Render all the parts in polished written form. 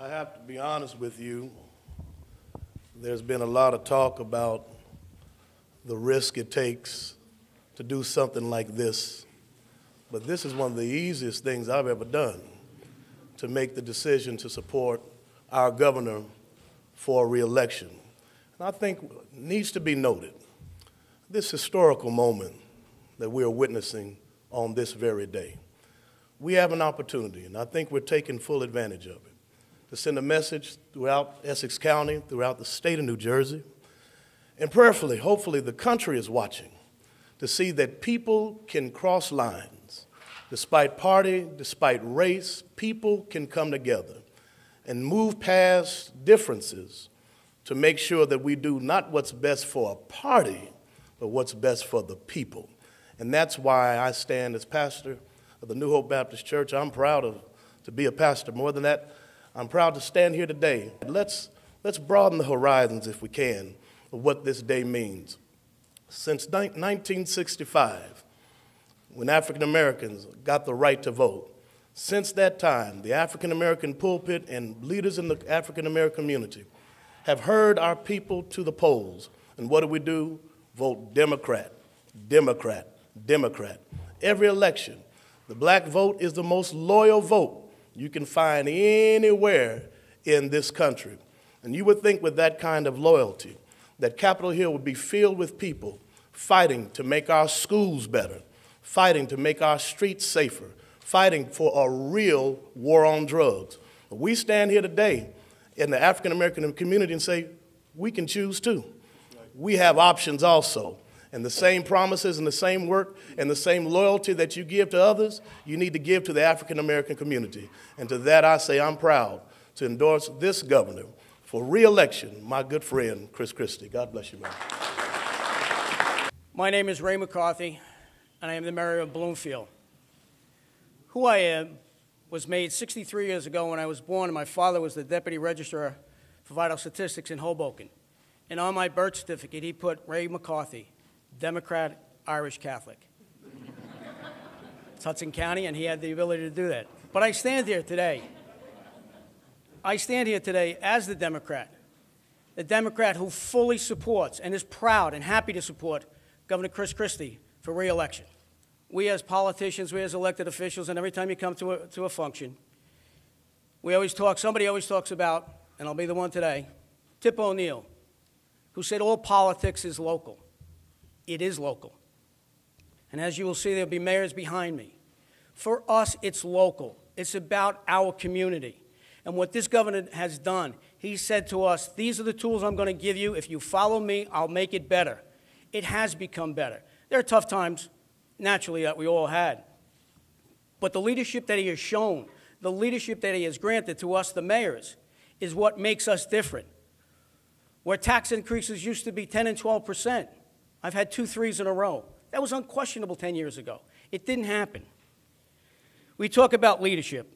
I have to be honest with you. There's been a lot of talk about the risk it takes to do something like this. But this is one of the easiest things I've ever done, to make the decision to support our governor for re-election. And I think it needs to be noted, this historical moment that we are witnessing on this very day. We have an opportunity, and I think we're taking full advantage of it, to send a message throughout Essex County, throughout the state of New Jersey, and prayerfully, hopefully the country is watching, to see that people can cross lines. Despite party, despite race, people can come together and move past differences to make sure that we do not what's best for a party, but what's best for the people. And that's why I stand as pastor of the New Hope Baptist Church. I'm proud to be a pastor. More than that, I'm proud to stand here today. Let's broaden the horizons, if we can, of what this day means. Since 1965, when African Americans got the right to vote, since that time, the African American pulpit and leaders in the African American community have heard our people to the polls. And what do? Vote Democrat, Democrat, Democrat. Every election, the black vote is the most loyal vote you can find anywhere in this country. And you would think with that kind of loyalty that Capitol Hill would be filled with people fighting to make our schools better, fighting to make our streets safer, fighting for a real war on drugs. We stand here today in the African American community and say, we can choose too. We have options also. And the same promises and the same work and the same loyalty that you give to others, you need to give to the African American community. And to that I say I'm proud to endorse this governor for re-election, my good friend, Christie. God bless you, man. My name is Raymond McCarthy, and I am the mayor of Bloomfield. Who I am was made 63 years ago when I was born, and my father was the deputy registrar for vital statistics in Hoboken. And on my birth certificate, he put Ray McCarthy, Democrat, Irish Catholic. It's Hudson County, and he had the ability to do that. But I stand here today. I stand here today as the Democrat who fully supports and is proud and happy to support Governor Christie for re-election. We as politicians, we as elected officials, and every time you come to a function, somebody always talks about, and I'll be the one today, Tip O'Neill, who said all politics is local. It is local. And as you will see, there'll be mayors behind me. For us, it's local. It's about our community. And what this governor has done, he said to us, these are the tools I'm going to give you. If you follow me, I'll make it better. It has become better. There are tough times, naturally, that we all had. But the leadership that he has shown, the leadership that he has granted to us, the mayors, is what makes us different. Where tax increases used to be 10 and 12%. I've had 2 threes in a row. That was unquestionable 10 years ago. It didn't happen. We talk about leadership.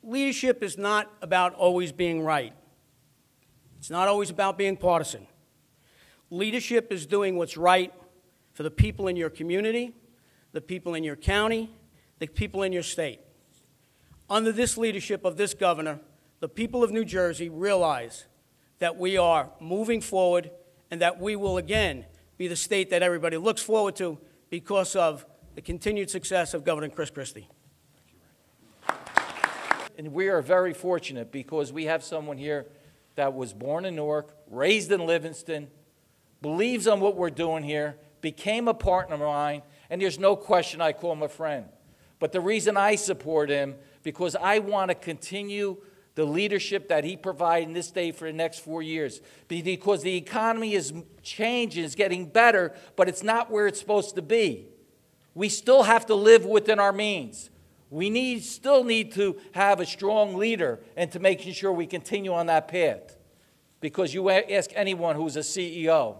Leadership is not about always being right. It's not always about being partisan. Leadership is doing what's right for the people in your community, the people in your county, the people in your state. Under this leadership of this governor, the people of New Jersey realize that we are moving forward and that we will again be the state that everybody looks forward to because of the continued success of Governor Christie. And we are very fortunate because we have someone here that was born in Newark, raised in Livingston, believes in what we're doing here, became a partner of mine, and there's no question I call him a friend. But the reason I support him, because I want to continue the leadership that he provided in this state for the next 4 years. Because the economy is changing, it's getting better, but it's not where it's supposed to be. We still have to live within our means. We still need to have a strong leader and to making sure we continue on that path. Because you ask anyone who's a CEO,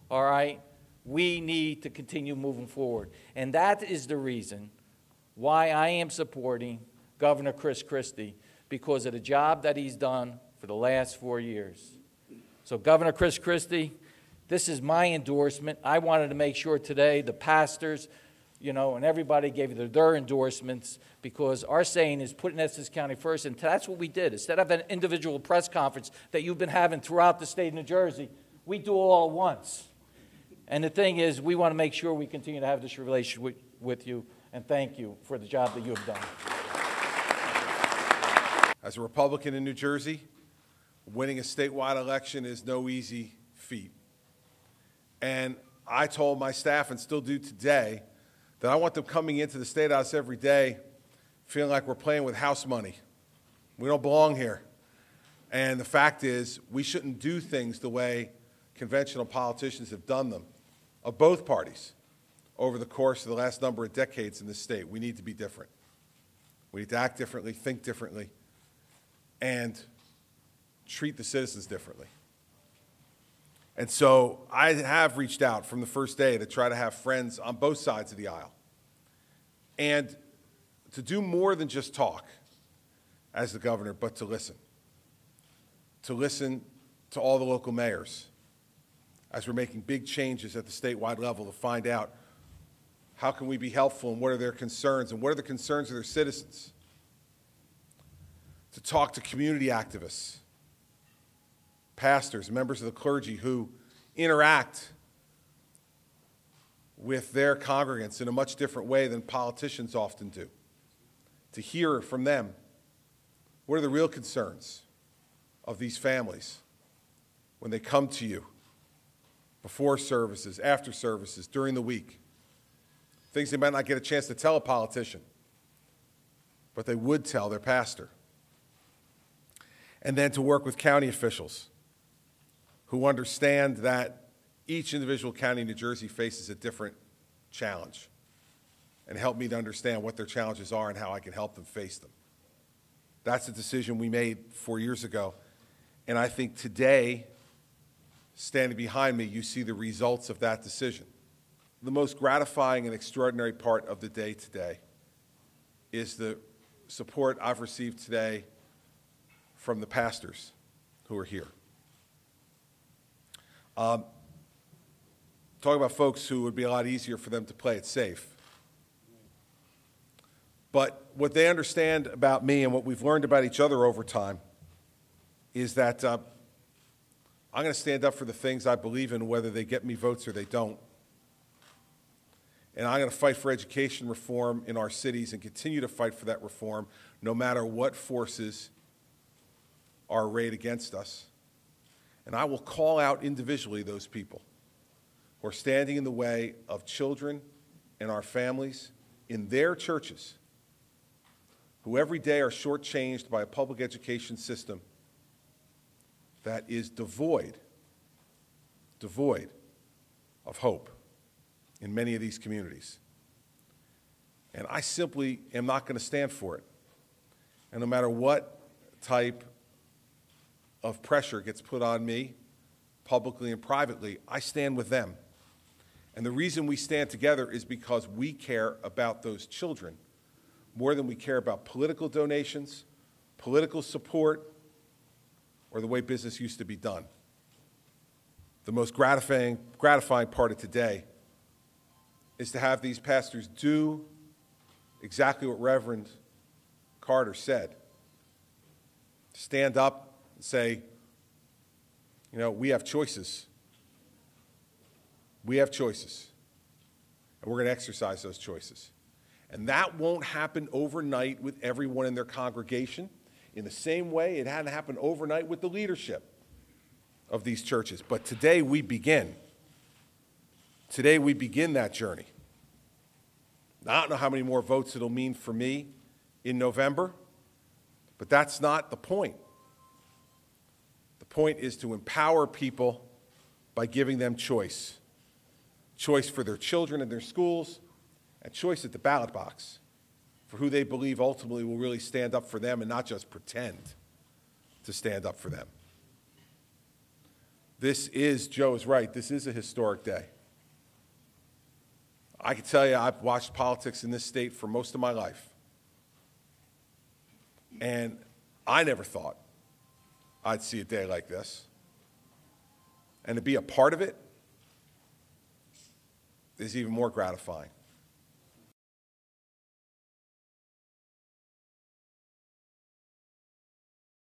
all right, we need to continue moving forward. And that is the reason why I am supporting Governor Christie, because of the job that he's done for the last 4 years. So Governor Christie, this is my endorsement. I wanted to make sure today the pastors, you know, and everybody gave their endorsements, because our saying is putting Essex County first, and that's what we did. Instead of an individual press conference that you've been having throughout the state of New Jersey, we do it all at once. And the thing is, we want to make sure we continue to have this relationship with you, and thank you for the job that you have done. As a Republican in New Jersey, winning a statewide election is no easy feat. And I told my staff, and still do today, that I want them coming into the State House every day feeling like we're playing with house money. We don't belong here. And the fact is, we shouldn't do things the way conventional politicians have done them, of both parties, over the course of the last number of decades in this state. We need to be different. We need to act differently, think differently, and treat the citizens differently. And so I have reached out from the first day to try to have friends on both sides of the aisle and to do more than just talk as the governor, but to listen to all the local mayors as we're making big changes at the statewide level to find out how can we be helpful and what are their concerns and what are the concerns of their citizens, to talk to community activists, pastors, members of the clergy who interact with their congregants in a much different way than politicians often do, to hear from them what are the real concerns of these families when they come to you before services, after services, during the week, things they might not get a chance to tell a politician, but they would tell their pastor. And then to work with county officials who understand that each individual county in New Jersey faces a different challenge, and help me to understand what their challenges are and how I can help them face them. That's a decision we made 4 years ago, and I think today, standing behind me, you see the results of that decision. The most gratifying and extraordinary part of the day today is the support I've received today from the pastors who are here. Talk about folks who would be a lot easier for them to play it safe. But what they understand about me and what we've learned about each other over time is that I'm going to stand up for the things I believe in, whether they get me votes or they don't. And I'm going to fight for education reform in our cities and continue to fight for that reform no matter what forces are arrayed against us. And I will call out individually those people who are standing in the way of children and our families in their churches, who every day are shortchanged by a public education system that is devoid of hope in many of these communities. And I simply am not going to stand for it. And no matter what type of pressure gets put on me, publicly and privately, I stand with them. And the reason we stand together is because we care about those children more than we care about political donations, political support, or the way business used to be done. The most gratifying part of today is to have these pastors do exactly what Reverend Carter said. Stand up and say, you know, we have choices. We have choices. And we're going to exercise those choices. And that won't happen overnight with everyone in their congregation. In the same way, it hadn't happened overnight with the leadership of these churches. But today we begin. Today we begin that journey. Now, I don't know how many more votes it'll mean for me in November, but that's not the point. The point is to empower people by giving them choice. Choice for their children and their schools, and choice at the ballot box for who they believe ultimately will really stand up for them and not just pretend to stand up for them. This is, Joe is right, this is a historic day. I can tell you I've watched politics in this state for most of my life. And I never thought I'd see a day like this. And to be a part of it is even more gratifying.